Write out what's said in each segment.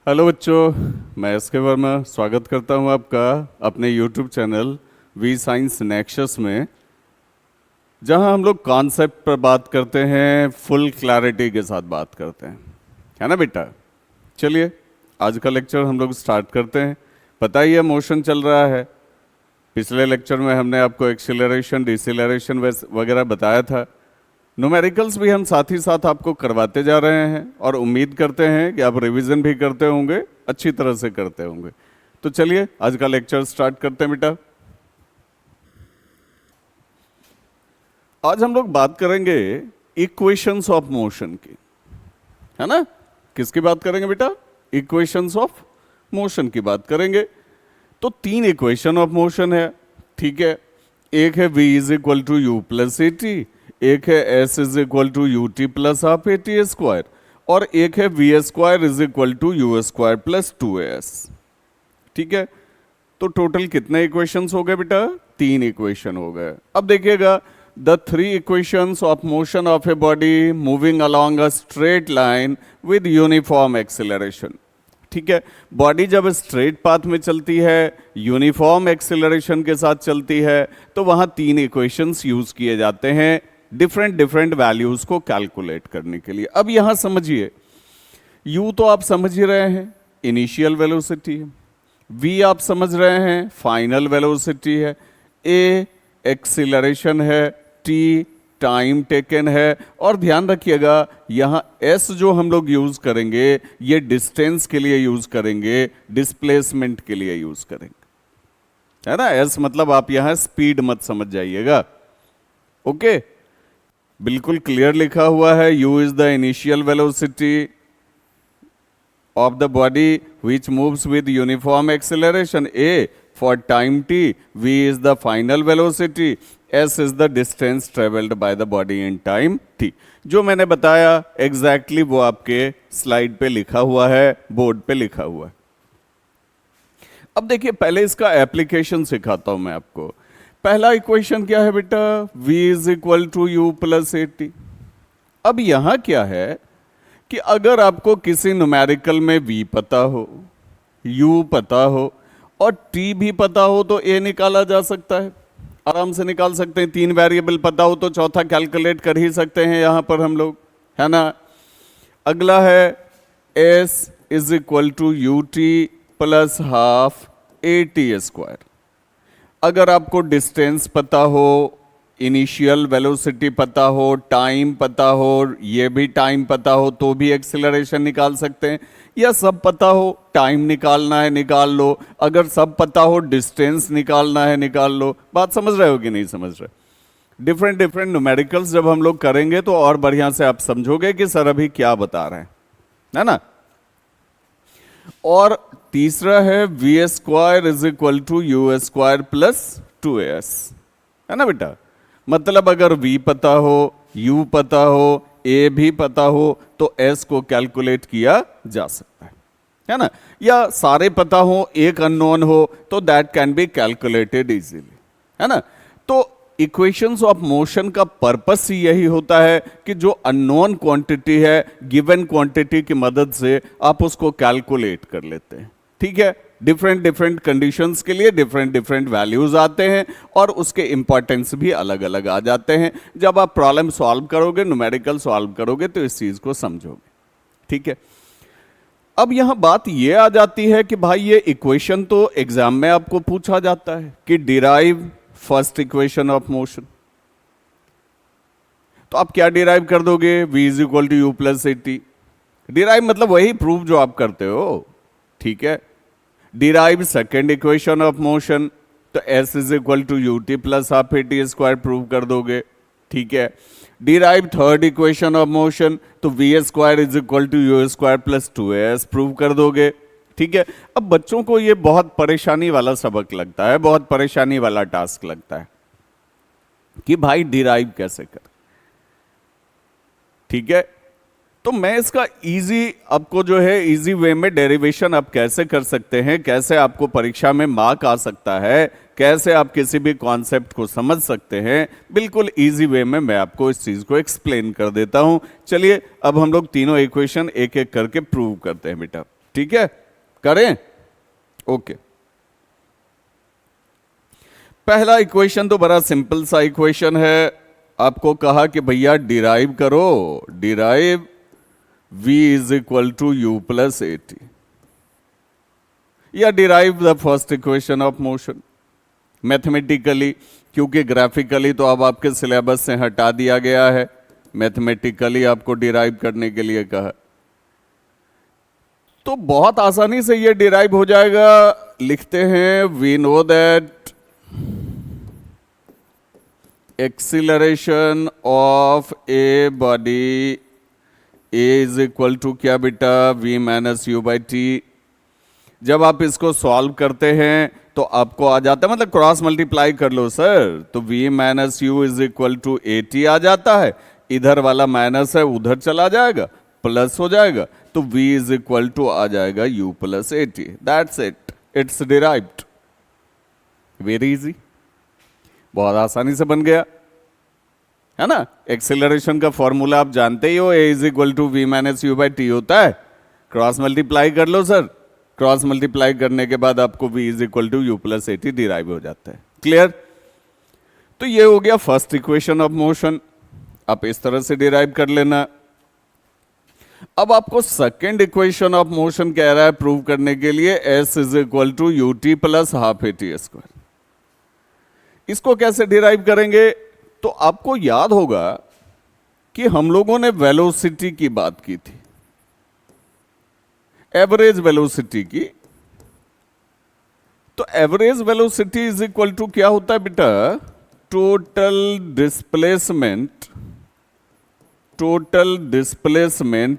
Hello बच्चों, मैं S के वर्मा स्वागत करता हूं आपका अपने YouTube channel We Science Nexus में, जहां हम लोग कॉन्सेप्ट पर बात करते हैं, फुल क्लैरिटी के साथ बात करते हैं, है ना बेटा। चलिए आज का लेक्चर हम लोग स्टार्ट करते हैं। पता ही है मोशन चल रहा है। पिछले लेक्चर में हमने आपको एक्सीलरेशन डिसेलरेशन वगैरह बताया था। न्यूमेरिकल्स भी हम साथ ही साथ आपको करवाते जा रहे हैं और उम्मीद करते हैं कि आप रिवीजन भी करते होंगे, अच्छी तरह से करते होंगे। तो चलिए आज का लेक्चर स्टार्ट करते हैं बेटा। आज हम लोग बात करेंगे इक्वेशंस ऑफ मोशन की, है ना। किसकी बात करेंगे बेटा? इक्वेशंस ऑफ मोशन की बात करेंगे। तो तीन इक्वेशन ऑफ मोशन है, ठीक है। एक है v is equal to u plus a t, एक है s is equal to u t plus half a t square, और एक है v square is equal to u square plus 2as, ठीक है। तो टोटल कितने इक्वेशंस हो गए बेटा? तीन इक्वेशन हो गए। अब देखिएगा, the three equations of motion of a body moving along a straight line with uniform acceleration, ठीक है। बॉडी जब स्ट्रेट पाथ में चलती है, यूनिफॉर्म एक्सीलरेशन के साथ चलती है, तो वहां तीन इक्वेशंस यूज किए जाते हैं डिफरेंट वैल्यूज को कैलकुलेट करने के लिए। अब यहां समझिए, u तो आप समझ ही रहे हैं, इनिशियल वेलोसिटी है। v आप समझ रहे हैं, फाइनल वेलोसिटी है। a एक्सीलरेशन है, t टाइम टेकन है। और ध्यान रखिएगा, यहां s जो हम लोग यूज करेंगे ये डिस्टेंस के लिए यूज करेंगे, डिस्प्लेसमेंट के लिए यूज करेंगे, है ना। s मतलब आप यहां स्पीड मत समझ जाइएगा, ओके। बिल्कुल क्लियर लिखा हुआ है, u is the initial velocity of the body which moves with uniform acceleration, a for time t, v is the final velocity, s is the distance traveled by the body in time t। जो मैंने बताया exactly वो आपके slide पे लिखा हुआ है, board पे लिखा हुआ है। अब देखिए, पहले इसका एप्लीकेशन सिखाता हूं मैं आपको। पहला इक्वेशन क्या है बेटा? v is equal to u plus a t. अब यहां क्या है कि अगर आपको किसी न्यूमेरिकल में v पता हो, u पता हो और t भी पता हो तो a निकाला जा सकता है, आराम से निकाल सकते हैं। तीन वेरिएबल पता हो तो चौथा कैलकुलेट कर ही सकते हैं यहां पर हम लोग, है ना। अगला है s is equal to u t plus half a t square. अगर आपको डिस्टेंस पता हो, इनिशियल वेलोसिटी पता हो, टाइम पता हो, ये भी टाइम पता हो तो भी एक्सीलरेशन निकाल सकते हैं। या सब पता हो, टाइम निकालना है निकाल लो, अगर सब पता हो डिस्टेंस निकालना है निकाल लो। बात समझ रहे हो कि नहीं समझ रहे? डिफरेंट न्यूमेरिकल्स जब हम लोग करेंगे तो और बढ़िया से आप समझोगे कि सर अभी क्या बता रहे हैं, है ना। और तीसरा है v square is equal to u square plus 2as, है ना बेटा। मतलब अगर v पता हो, u पता हो, a भी पता हो तो s को कैलकुलेट किया जा सकता है ना। या सारे पता हो, एक अननोन हो तो that can be calculated easily, है ना। तो इक्वेशंस ऑफ मोशन का पर्पस ही यही होता है कि जो अननोन क्वांटिटी है, गिवन क्वांटिटी की मदद से आप उसको कैलकुलेट कर लेते हैं, ठीक है। डिफरेंट कंडीशंस के लिए डिफरेंट वैल्यूज आते हैं और उसके इंपॉर्टेंस भी अलग अलग आ जाते हैं। जब आप प्रॉब्लम सॉल्व करोगे, न्यूमेरिकल सॉल्व करोगे तो इस चीज को समझोगे, ठीक है। अब यहां बात यह आ जाती है कि भाई ये इक्वेशन तो एग्जाम में आपको पूछा जाता है कि derive first equation of motion. तो आप क्या डिराइव कर दोगे? v is equal to u plus a t. Derive मतलब वही प्रूफ जो आप करते हो, ठीक है। Derive second equation of motion, तो s is equal to u t plus half a t square prove कर दोगे, ठीक है। Derive third equation of motion, तो v square is equal to u square plus 2as prove कर दोगे, ठीक है। अब बच्चों को ये बहुत परेशानी वाला सबक लगता है, बहुत परेशानी वाला टास्क लगता है कि भाई डिराइव कैसे कर, ठीक है। तो मैं इसका इजी आपको जो है इजी वे में डेरिवेशन आप कैसे कर सकते हैं, कैसे आपको परीक्षा में मार्क आ सकता है, कैसे आप किसी भी कॉन्सेप्ट को समझ सकते हैं, बिल्कुल इजी वे में मैं आपको इस चीज को एक्सप्लेन कर देता हूं। चलिए अब हम लोग तीनों इक्वेशन एक एक करके प्रूव करते हैं बेटा, ठीक है, करें? ओके। पहला इक्वेशन तो बड़ा सिंपल सा इक्वेशन है। आपको कहा कि भैया डिराइव करो, derive v is equal to u plus a t, या derive the first equation of motion mathematically, क्योंकि ग्राफिकली तो अब आपके सिलेबस से हटा दिया गया है, मैथमेटिकली आपको डिराइव करने के लिए कहा, तो बहुत आसानी से ये डिराइव हो जाएगा। लिखते हैं we know that acceleration of a body a is equal to क्या बेटा, v minus u by t. जब आप इसको सॉल्व करते हैं तो आपको आ जाता है, मतलब क्रॉस मल्टीप्लाई कर लो सर, तो v minus u is equal to a t आ जाता है, इधर वाला माइनस है उधर चला जाएगा, प्लस हो जाएगा, तो v इज इक्वल टू आ जाएगा u plus a T. That's it, it's derived. Very easy, बहुत आसानी से बन गया है ना। एक्सेलरेशन का फॉर्मूला आप जानते ही हो, a is equal to v minus u by t होता है। क्रॉस मल्टीप्लाई कर लो सर, क्रॉस मल्टीप्लाई करने के बाद आपको v is equal to u plus a t derive हो जाता है। क्लियर? तो ये हो गया फर्स्ट इक्वेशन ऑफ मोशन, आप इस तरह से डिराइव कर लेना। अब आपको सेकेंड इक्वेशन ऑफ मोशन कह रहा है प्रूव करने के लिए s is equal to u t plus half a t square. इसको कैसे डिराइव करेंगे? तो आपको याद होगा कि हम लोगों ने वेलोसिटी की बात की थी, एवरेज वेलोसिटी की। तो average velocity is equal to क्या होता है बेटा, total displacement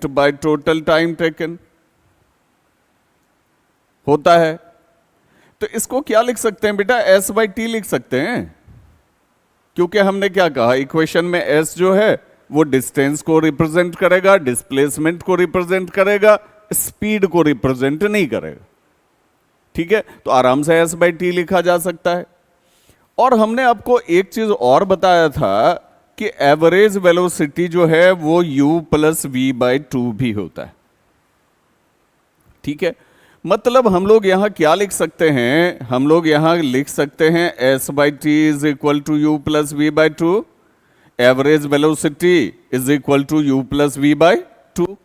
by total time taken होता है। तो इसको क्या लिख सकते हैं बेटा, s बाई टी लिख सकते हैं, क्योंकि हमने क्या कहा इक्वेशन में s जो है वो डिस्टेंस को रिप्रेजेंट करेगा, डिस्प्लेसमेंट को रिप्रेजेंट करेगा, स्पीड को रिप्रेजेंट नहीं करेगा। ठीक है, तो आराम से s बाई टी लिखा जा सकता है। और हमने आपको एक चीज और बताया था कि एवरेज वेलोसिटी जो है वो u plus v by two भी होता है। ठीक है, मतलब हम लोग यहां क्या लिख सकते हैं, हम लोग यहां लिख सकते हैं s by t is equal to u plus v by two, average velocity is equal to u plus v by two.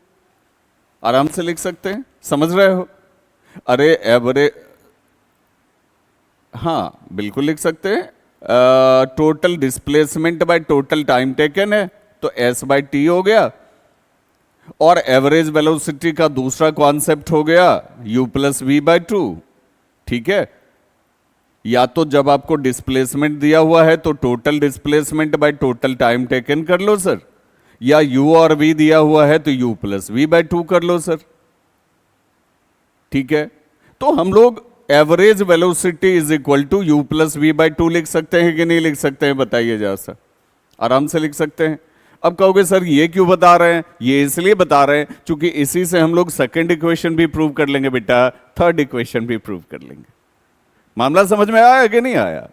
आराम से लिख सकते हैं, समझ रहे हो? अरे एवरेज, हाँ बिल्कुल लिख सकते हैं। Total displacement by total time taken है, तो s बाई टी हो गया, और एवरेज वेलोसिटी का दूसरा कॉन्सेप्ट हो गया u plus v by two. ठीक है, या तो जब आपको डिस्प्लेसमेंट दिया हुआ है तो total displacement by total time taken कर लो सर, या u और v दिया हुआ है तो u plus v by two कर लो सर। ठीक है, तो हम लोग average velocity is equal to u plus v by two लिख सकते हैं कि नहीं लिख सकते हैं, बताइए जरा सर। आराम से लिख सकते हैं। अब कहोगे सर ये क्यों बता रहे हैं, ये इसलिए बता रहे हैं क्योंकि इसी से हम लोग सेकंड इक्वेशन भी प्रूव कर लेंगे बेटा, थर्ड इक्वेशन भी प्रूव कर लेंगे। मामला समझ में आया कि नहीं आया?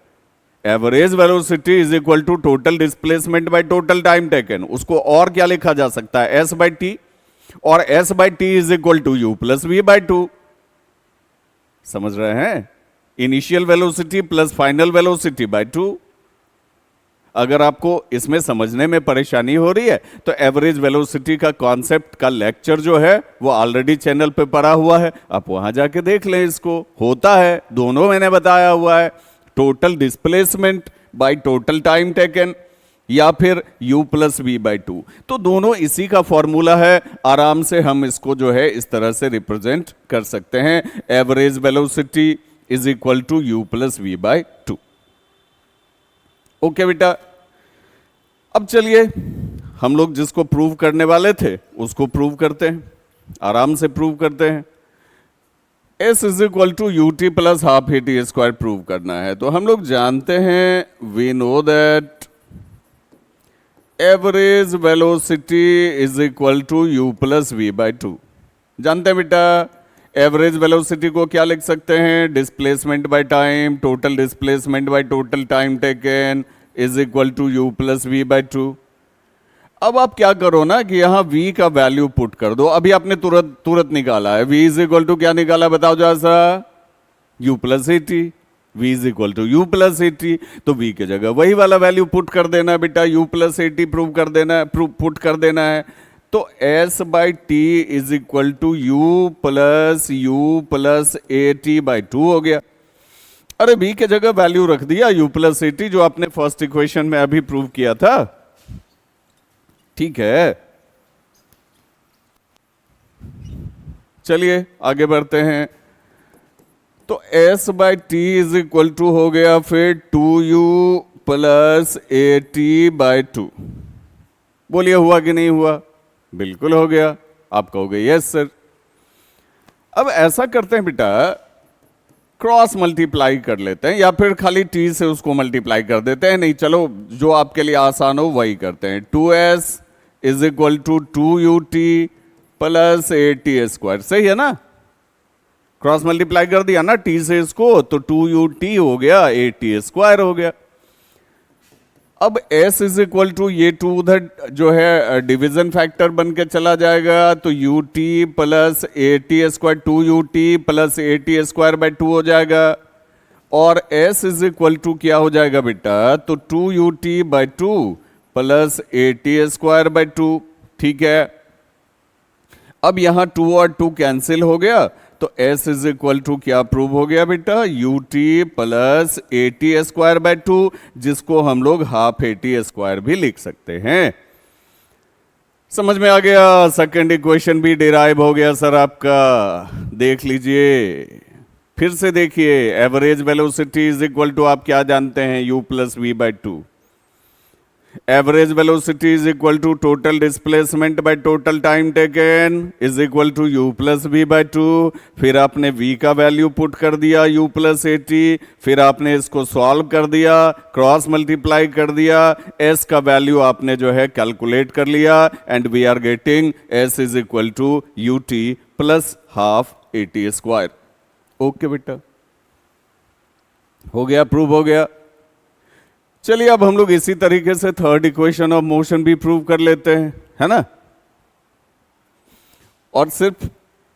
Average velocity is equal to total displacement by total time taken, उसको और क्या लिखा जा सकता है, s बाई टी, और s by t is equal to u plus v by two. समझ रहे हैं? Initial velocity plus final velocity by two. अगर आपको इसमें समझने में परेशानी हो रही है तो एवरेज वेलोसिटी का कॉन्सेप्ट का लेक्चर जो है वो ऑलरेडी चैनल पे पड़ा हुआ है, आप वहां जाके देख लें। इसको होता है, दोनों मैंने बताया हुआ है, total displacement by total time taken या फिर u plus v by two, तो दोनों इसी का फॉर्मूला है। आराम से हम इसको जो है इस तरह से रिप्रेजेंट कर सकते हैं, average velocity is equal to u plus v by two. Okay बेटा, अब चलिए हम लोग जिसको प्रूव करने वाले थे उसको प्रूव करते हैं, आराम से प्रूव करते हैं। s is equal to u t plus half a t square prove करना है। तो हम लोग जानते हैं, we know that average velocity is equal to u plus v by two. जानते हैं बेटा, एवरेज वेलोसिटी को क्या लिख सकते हैं, displacement by time, total displacement by total time taken is equal to u plus v by two. अब आप क्या करो ना कि यहां v का वैल्यू पुट कर दो। अभी आपने तुरंत तुरंत निकाला है, v इज इक्वल टू क्या निकाला बताओ जरा सा, u plus a t. v is equal to u plus a t, तो v की जगह वही वाला वैल्यू पुट कर देना है बेटा, u plus a t prove कर देना है, पुट कर देना है। तो s by t is equal to u plus a t by 2 हो गया। अरे v की जगह वैल्यू रख दिया u प्लस ए टी, जो आपने फर्स्ट इक्वेशन में अभी प्रूव किया था, ठीक है। चलिए आगे बढ़ते हैं। तो s by t is equal to हो गया फिर 2u plus a t by 2। बोलिए हुआ कि नहीं हुआ? बिल्कुल हो गया। आप कहोगे यस सर। अब ऐसा करते हैं बेटा, क्रॉस मल्टीप्लाई कर लेते हैं, या फिर खाली t से उसको मल्टीप्लाई कर देते हैं। नहीं, चलो जो आपके लिए आसान हो वही करते हैं। 2s is equal to 2ut plus a t square, सही है ना? क्रॉस मल्टीप्लाई कर दिया ना t से इसको, तो 2ut हो गया, ए टी स्क्वायर हो गया। अब s इज इक्वल टू ये 2 उधर जो है डिवीजन फैक्टर बन के चला जाएगा, तो ut plus a t square, 2ut plus a t square by 2 हो जाएगा। और s इज इक्वल टू क्या हो जाएगा बेटा, तो 2ut by 2 plus a t square by 2, ठीक है। अब यहां 2 और 2 कैंसिल हो गया, तो s इज इक्वल टू क्या प्रूव हो गया बेटा, ut plus a t square by 2, जिसको हम लोग हाफ ए टी स्क्वायर भी लिख सकते हैं। समझ में आ गया? सेकंड इक्वेशन भी डिराइव हो गया सर आपका। देख लीजिए, फिर से देखिए। Average velocity is equal to आप क्या जानते हैं, u plus v by 2। Average velocity is equal to total displacement by total time taken is equal to u plus v by 2। फिर आपने v का वैल्यू पुट कर दिया u प्लस ए टी, फिर आपने इसको सॉल्व कर दिया, क्रॉस मल्टीप्लाई कर दिया, s का वैल्यू आपने जो है कैलकुलेट कर लिया, and we are getting s is equal to ut plus half a t square. Okay बेटा, हो गया, प्रूव हो गया। चलिए अब हम लोग इसी तरीके से थर्ड इक्वेशन ऑफ मोशन भी प्रूव कर लेते हैं, है ना? और सिर्फ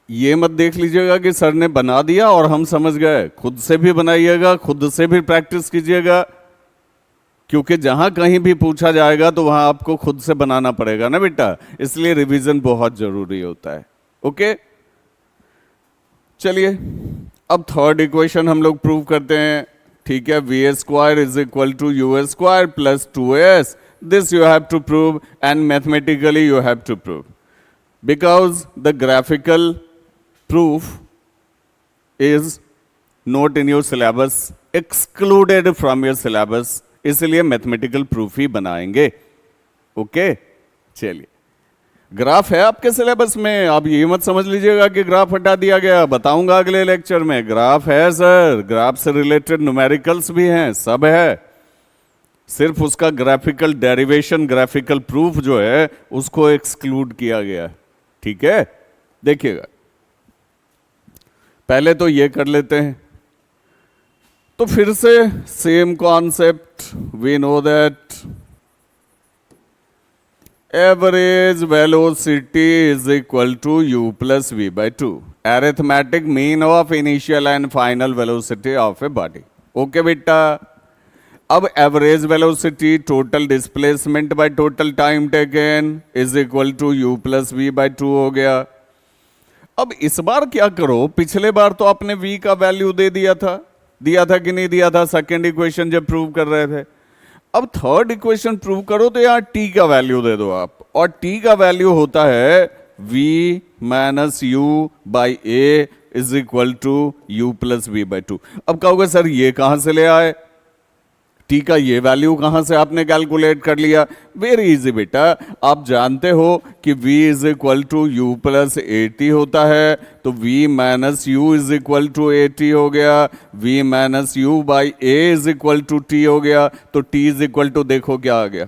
ये मत देख लीजिएगा कि सर ने बना दिया और हम समझ गए, खुद से भी बनाइएगा, खुद से भी प्रैक्टिस कीजिएगा, क्योंकि जहां कहीं भी पूछा जाएगा तो वहां आपको खुद से बनाना पड़ेगा ना बेटा, इसलिए रिवीजन बहुत जरूरी होता है। ओके, चलिए अब थर्ड इक्वेशन हम लोग प्रूव करते हैं, ठीक है। V square is equal to u square plus 2s, this you have to prove and mathematically you have to prove, because the graphical proof is not in your syllabus, excluded from your syllabus, इसलिए mathematical proof ही बनाएंगे। Okay, चलिए graph है आपके syllabus में, आप ये मत समझ लीजिएगा कि ग्राफ हटा दिया गया, बताऊंगा अगले लेक्चर में। ग्राफ है सर, ग्राफ से रिलेटेड न्यूमेरिकल्स भी हैं, सब है, सिर्फ उसका ग्राफिकल डेरिवेशन, ग्राफिकल प्रूफ जो है उसको एक्सक्लूड किया गया, ठीक है। देखिएगा, पहले तो ये कर लेते हैं, तो फिर से same concept, we know that average velocity is equal to u plus v by 2, arithmetic mean of initial and final velocity of a body. Okay बेटा, अब average velocity total displacement by total time taken is equal to u plus v by 2 हो गया। अब इस बार क्या करो, पिछले बार तो आपने v का वैल्यू दे दिया था कि नहीं दिया था, सेकेंड इक्वेशन जब प्रूव कर रहे थे। अब थर्ड इक्वेशन प्रूव करो तो यहाँ t का वैल्यू दे दो आप, और t का वैल्यू होता है v minus u by a is equal to u plus v by 2। अब कहोगे सर ये कहां से ले आए, t का ये वैल्यू कहां से आपने कैलकुलेट कर लिया? वेरी इजी बेटा, आप जानते हो कि v is equal to u plus a t होता है, तो v minus u is equal to a t हो गया, v minus u by a is equal to t हो गया, तो t इज इक्वल टू देखो क्या आ गया,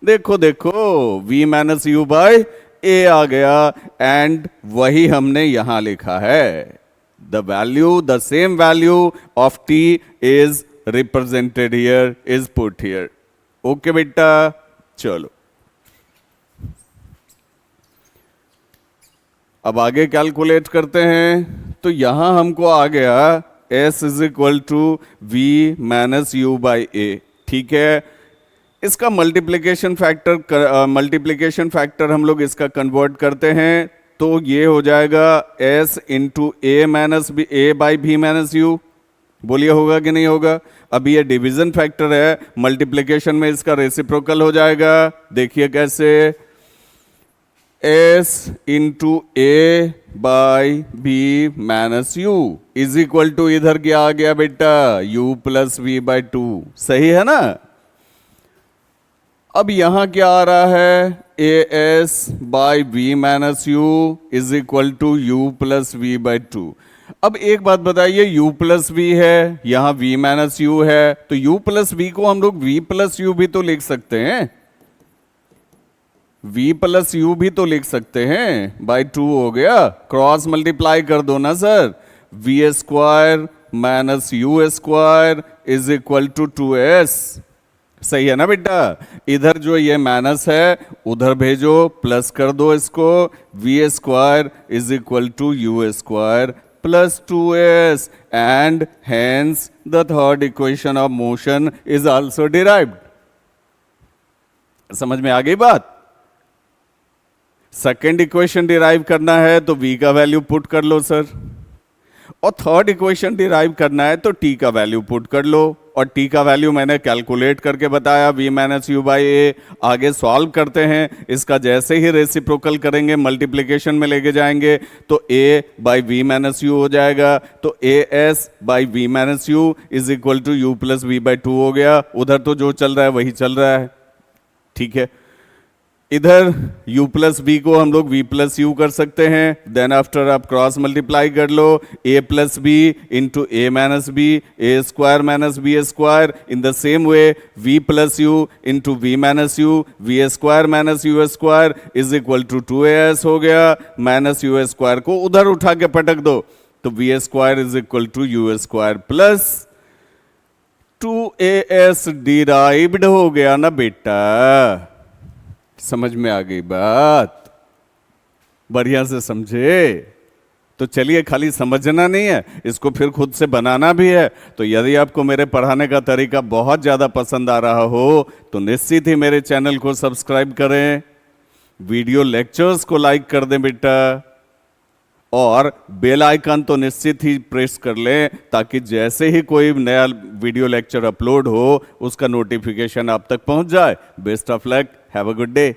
देखो v माइनस यू बाई ए आ गया, एंड वही हमने यहां लिखा है, the value, the same value of t is represented here, is put here. Okay बेटा, चलो अब आगे कैलकुलेट करते हैं, तो यहां हमको आ गया s is equal to v minus u by a. ठीक है, इसका मल्टीप्लिकेशन फैक्टर हम लोग इसका कन्वर्ट करते हैं, तो ये हो जाएगा s into a minus b, a by b minus u. बोलिए होगा कि नहीं होगा? अभी ये डिवीजन फैक्टर है, मल्टीप्लिकेशन में इसका रेसिप्रोकल हो जाएगा। देखिए कैसे, s into a by b minus u is equal to, इधर क्या आ गया बेटा, u plus v by two. सही है ना? अब यहां क्या आ रहा है, a s by v minus u is equal to u plus v by two. अब एक बात बताइए, u प्लस वी है, यहां v माइनस यू है, तो u प्लस वी को हम लोग v प्लस यू भी तो लिख सकते हैं, v प्लस यू भी तो लिख सकते हैं, बाई टू हो गया। क्रॉस मल्टीप्लाई कर दो ना sir, v square minus u square is equal to 2s। सही है ना बेटा? इधर जो ये माइनस है उधर भेजो, प्लस कर दो इसको, v square is equal to u square plus 2s, and hence the third equation of motion is also derived. समझ में आ गई बात? सेकेंड इक्वेशन डिराइव करना है तो v का वैल्यू पुट कर लो सर, और थर्ड इक्वेशन डिराइव करना है तो t का वैल्यू पुट कर लो, और t का वैल्यू मैंने कैलकुलेट करके बताया, v माइनस यू बाई ए। आगे सॉल्व करते हैं, इसका जैसे ही रेसिप्रोकल करेंगे, मल्टीप्लिकेशन में लेके जाएंगे, तो a by v minus u हो जाएगा, तो a s by v minus u is equal to u plus v by two हो गया। उधर तो जो चल रहा है वही चल रहा है। ठीक है, इधर u प्लस बी को हम लोग v प्लस यू कर सकते हैं, देन आफ्टर आप क्रॉस मल्टीप्लाई कर लो, a plus b into a minus b, a square minus b square. In the same way v plus u into v minus u, v square minus u square is equal to 2as हो गया। Minus u square को उधर उठा के पटक दो, तो v square is equal to u square plus 2as derived हो गया ना बेटा। समझ में आ गई बात? बढ़िया से समझे? तो चलिए, खाली समझना नहीं है, इसको फिर खुद से बनाना भी है। तो यदि आपको मेरे पढ़ाने का तरीका बहुत ज़्यादा पसंद आ रहा हो तो निश्चित ही मेरे चैनल को सब्सक्राइब करें, वीडियो लेक्चर्स को लाइक कर दें बेटा, और बेल आइकन तो निश्चित ही प्रेस कर लें, ताकि जैसे ही कोई नया वीडियो लेक्चर अपलोड हो उसका नोटिफिकेशन आप तक पहुंच जाए। Best of luck, have a good day.